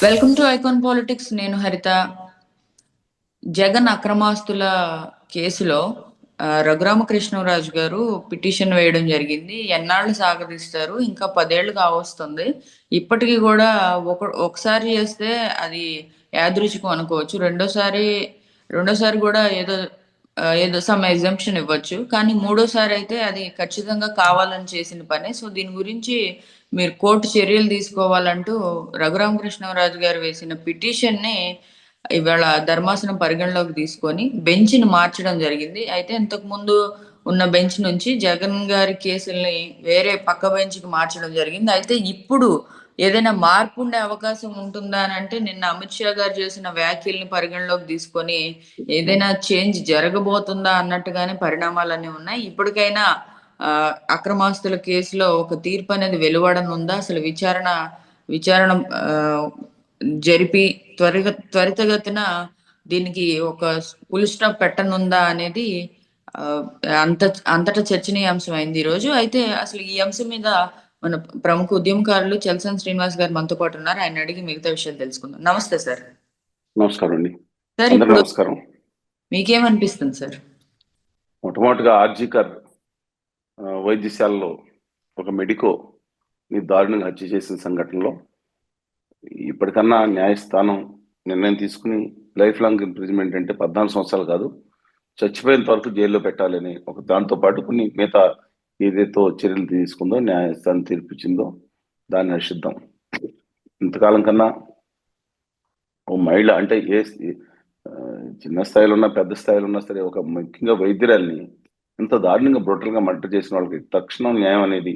Welcome to icon politics. నేను హరిత. జగన్ అక్రమాస్తుల కేసులో రఘురామకృష్ణరాజు గారు పిటిషన్ వేయడం జరిగింది. ఎన్నాళ్ళు సాగదీస్తారు? ఇంకా 10 ఏళ్ళు కావస్తుంది. ఇప్పటికీ కూడా ఒకసారి చేస్తే అది యాదృచ్ఛికం అనుకోవచ్చు. రెండోసారి కూడా ఏదో సమ్ ఎగ్జంప్షన్ ఇవ్వచ్చు. కానీ మూడోసారి అయితే అది ఖచ్చితంగా కావాలని చేసిన పనే. సో దీని గురించి మీరు కోర్టు చర్యలు తీసుకోవాలంటూ రఘురామకృష్ణరాజు గారు వేసిన పిటిషన్ని ఇవాళ ధర్మాసనం పరిగణలోకి తీసుకొని బెంచ్ని మార్చడం జరిగింది. అయితే ఇంతకు ముందు ఉన్న బెంచ్ నుంచి జగన్ గారి కేసుల్ని వేరే పక్క బెంచ్కి మార్చడం జరిగింది. అయితే ఇప్పుడు ఏదైనా మార్పు ఉండే అవకాశం ఉంటుందా అని అంటే, నిన్న అమిత్ షా గారు చేసిన వ్యాఖ్యల్ని పరిగణలోకి తీసుకొని ఏదైనా చేంజ్ జరగబోతుందా అన్నట్టుగానే పరిణామాలన్నీ ఉన్నాయి. ఇప్పటికైనా అక్రమాస్తుల కేసులో ఒక తీర్పు అనేది వెలువడనుందా? అసలు విచారణ జరిపి త్వరితగతిన దీనికి ఒక ఫుల్ స్టాప్ పెట్టనుందా అనేది అంతటా చర్చనీయాంశం అయింది ఈరోజు. అయితే అసలు ఈ అంశం మీద మన ప్రముఖ ఉద్యమకారులు చలసాని శ్రీనివాస్ గారు మనతో పాటు ఉన్నారు. ఆయన అడిగి మిగతా విషయాలు తెలుసుకుందాం. నమస్తే సార్. నమస్కారం అండి. సార్, ఇప్పుడు నమస్కారం. మీకేమనిపిస్తుంది సార్? మొట్టమొదటిగా ఆర్జికర్ వైద్యశాలలో ఒక మెడికో దారుణంగా హత్య చేసిన సంఘటనలో ఇప్పటికన్నా న్యాయస్థానం నిర్ణయం తీసుకుని లైఫ్ లాంగ్ ఇంప్రిజన్మెంట్ అంటే 14 సంవత్సరాలు కాదు, చచ్చిపోయేంత వరకు జైల్లో పెట్టాలని ఒక దాంతో పాటు కొన్ని మిగతా ఏదైతే చర్యలు తీసుకుందో న్యాయస్థానం తీర్పిచ్చిందో దాన్ని హర్షిద్దాం. ఇంతకాలం కన్నా ఓ మహిళ అంటే చిన్న స్థాయిలో ఉన్న పెద్ద స్థాయిలో ఉన్నా సరే ఒక ముఖ్యంగా వైద్యురాల్ని ఇంత దారుణంగా బ్రూటల్గా మర్డర్ చేసిన వాళ్ళకి తక్షణం న్యాయం అనేది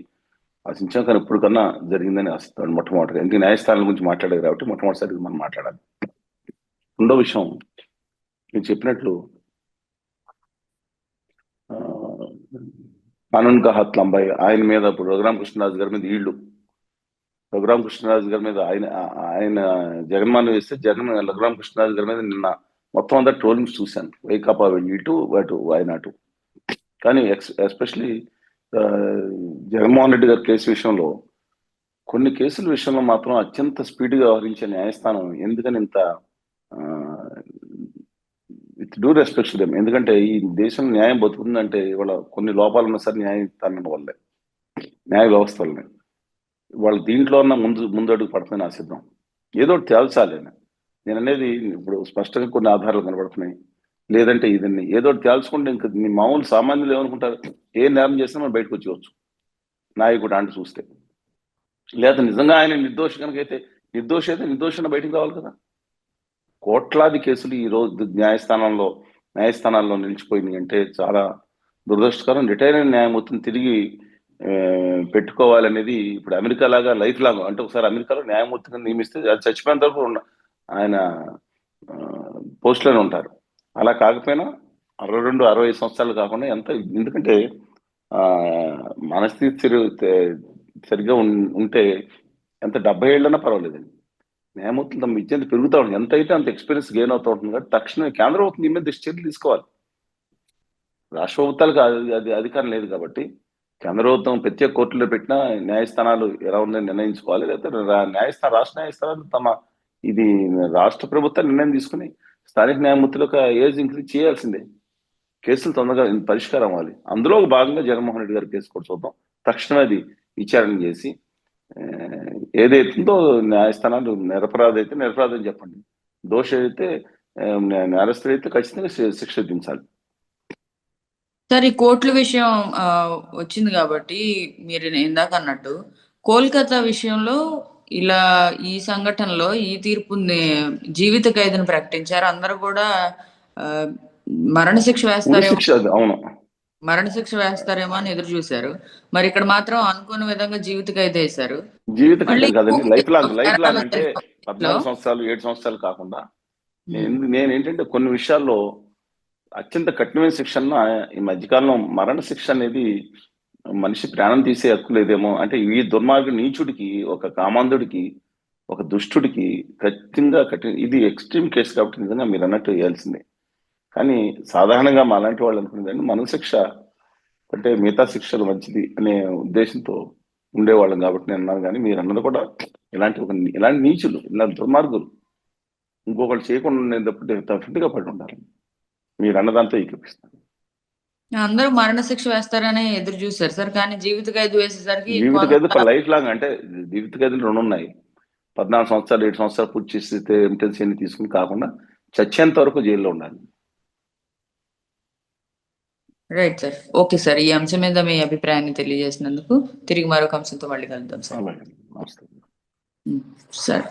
ఆశించాం. కానీ ఇప్పుడు కన్నా జరిగిందని ఆశిస్తాను మొట్టమొదటిగా. ఎందుకు న్యాయస్థానం గురించి మాట్లాడేది కాబట్టి మొట్టమొదటిసారి మనం మాట్లాడాలి. రెండో విషయం, నేను చెప్పినట్లు కానూన్ కా హత్ లంబాయి ఆయన మీద ఇప్పుడు రఘురామకృష్ణరాజు గారి మీద రఘురామకృష్ణరాజు గారి మీద ఆయన జగన్మోహన్ వేస్తే రఘురామకృష్ణరాజు గారి మీద నిన్న మొత్తం అంతా ట్రోలింగ్స్ చూశాను. వైకాపా వెళ్ళి ఇటు వాయనాటు. కానీ ఎస్పెషలీ జగన్మోహన్ రెడ్డి గారి కేసు విషయంలో కొన్ని కేసుల విషయంలో మాత్రం అత్యంత స్పీడ్గా వ్యవహరించే న్యాయస్థానం ఎందుకని ఇంత with due respect to them. ఎందుకంటే ఈ దేశంలో న్యాయం బతుకుతుందంటే ఇవాళ కొన్ని లోపాలు ఉన్న సరే న్యాయస్థానం వల్లే, న్యాయ వ్యవస్థ వల్లనే. వాళ్ళు దీంట్లో ఉన్న ముందడుగు పడుతుందని ఆశిద్దాం. ఏదో ఒకటి తేల్చాలి. నేను అనేది ఇప్పుడు స్పష్టంగా కొన్ని ఆధారాలు కనబడుతున్నాయి. లేదంటే ఇదన్నీ ఏదో ఒకటి తేల్చుకుంటే ఇంకా మామూలు సామాన్యులు ఏమనుకుంటారు, ఏ నేరం చేసినా మనం బయటకు వచ్చేవచ్చు నాయకుడు అంటే చూస్తే. లేదా నిజంగా ఆయన నిర్దోషి కనుక అయితే నిర్దోషిని బయటకు రావాలి కదా. కోట్లాది కేసులు ఈ రోజు న్యాయస్థానాల్లో నిలిచిపోయినాయి అంటే చాలా దురదృష్టకరం. రిటైర్ అయిన న్యాయమూర్తిని తిరిగి పెట్టుకోవాలనేది ఇప్పుడు అమెరికా లాగా లైఫ్ లాంగ్ అంటే ఒకసారి అమెరికాలో న్యాయమూర్తిని నియమిస్తే అది చచ్చిపోయిన వరకు ఆయన పోస్టులోనే ఉంటారు. అలా కాకపోయినా 62-65 సంవత్సరాలు కాకుండా ఎంత, ఎందుకంటే మనస్థితి సరిగ్గా ఉంటే ఎంత 70 ఏళ్ళన్నా పర్వాలేదండి. న్యాయమూర్తులు తమ విద్యంత పెరుగుతూ ఉంటుంది. ఎంత అయితే అంత ఎక్స్పీరియన్స్ గెయిన్ అవుతూ ఉంటుంది. కాబట్టి తక్షణమే కేంద్ర ప్రభుత్వం దీని మీద చర్యలు తీసుకోవాలి. రాష్ట్ర ప్రభుత్వాలకు అది అధికారం లేదు కాబట్టి కేంద్ర ప్రభుత్వం ప్రత్యేక కోర్టులో పెట్టిన న్యాయస్థానాలు ఎలా ఉందని నిర్ణయించుకోవాలి. లేకపోతే రాష్ట్ర న్యాయస్థానాలు ఇది రాష్ట్ర ప్రభుత్వం నిర్ణయం తీసుకుని స్థానిక న్యాయమూర్తులకు ఏజ్ ఇంక్రీజ్ చేయాల్సిందే. కేసులు తొందరగా పరిష్కారం అవ్వాలి. అందులో భాగంగా జగన్మోహన్ రెడ్డి గారి కేసు కూడా చూద్దాం. తక్షణమే అది విచారణ చేసి ఏదైతుందో న్యాయస్థానాలు నిరపరాధి అయితే నిరపరాధం చెప్పండి, దోష అయితే నేరస్తుడైతే ఖచ్చితంగా శిక్ష విధించాలి. సార్, ఈ కోర్టుల విషయం వచ్చింది కాబట్టి మీరు ఇందాక అన్నట్టు కోల్కతా విషయంలో ఇలా ఈ సంఘటనలో ఈ తీర్పుని జీవిత ఖైదును ప్రకటించారు. అందరూ కూడా మరణశిక్ష వేస్తారేమో అని ఎదురు చూశారు. మరి ఇక్కడ మాత్రం అనుకున్న విధంగా జీవిత ఖైదు వేశారు. జీవిత ఖైదు కాదండి, లైఫ్ లాంగ్ అంటే 14 సంవత్సరాలు 7 సంవత్సరాలు కాకుండా. నేను ఏంటంటే కొన్ని విషయాల్లో అత్యంత కఠినమైన శిక్షను ఈ మధ్యకాలంలో మరణ శిక్ష అనేది మనిషి ప్రాణం తీసే హక్కు లేదేమో. అంటే ఈ దుర్మార్గ నీచుడికి, ఒక కామాంధుడికి, ఒక దుష్టుడికి ఖచ్చితంగా ఇది ఎక్స్ట్రీమ్ కేసు కాబట్టి నిజంగా మీరు అన్నట్టు వేయాల్సిందే. కానీ సాధారణంగా మా అలాంటి వాళ్ళు అనుకునేదండి మరణ శిక్ష అంటే మిగతా శిక్షలు మంచిది అనే ఉద్దేశంతో ఉండేవాళ్ళం కాబట్టి నేను అన్నాను. కానీ మీరు అన్నది కూడా ఇలాంటి నీచులు, ఇలాంటి దుర్మార్గులు ఇంకొకళ్ళు చేయకుండా ఉండేటప్పుడు డెఫినెట్గా పడి ఉండాలి. మీరు అన్నదాంతో ఏకీపిస్తాను. అందరూ మరణశిక్ష వేస్తారని ఎదురు చూశారు సార్. కానీ జీవిత ఖైదు వేసేసరికి జీవిత ఖైదు లైఫ్ లాంగ్, అంటే జీవిత ఖైదులు 2 ఉన్నాయి. 14 సంవత్సరాలు 7 సంవత్సరాలు పూర్తి చేస్తే ఎంటెన్సీ అని తీసుకుని కాకుండా చచ్చేంత వరకు జైల్లో ఉండాలి. Right sir. Okay sir. ఈ అంశం మీద మీ అభిప్రాయాన్ని తెలియజేసినందుకు తిరిగి మరొక అంశంతో మళ్ళీ కలుద్దాం సార్. అలాగే, నమస్తే. సరే.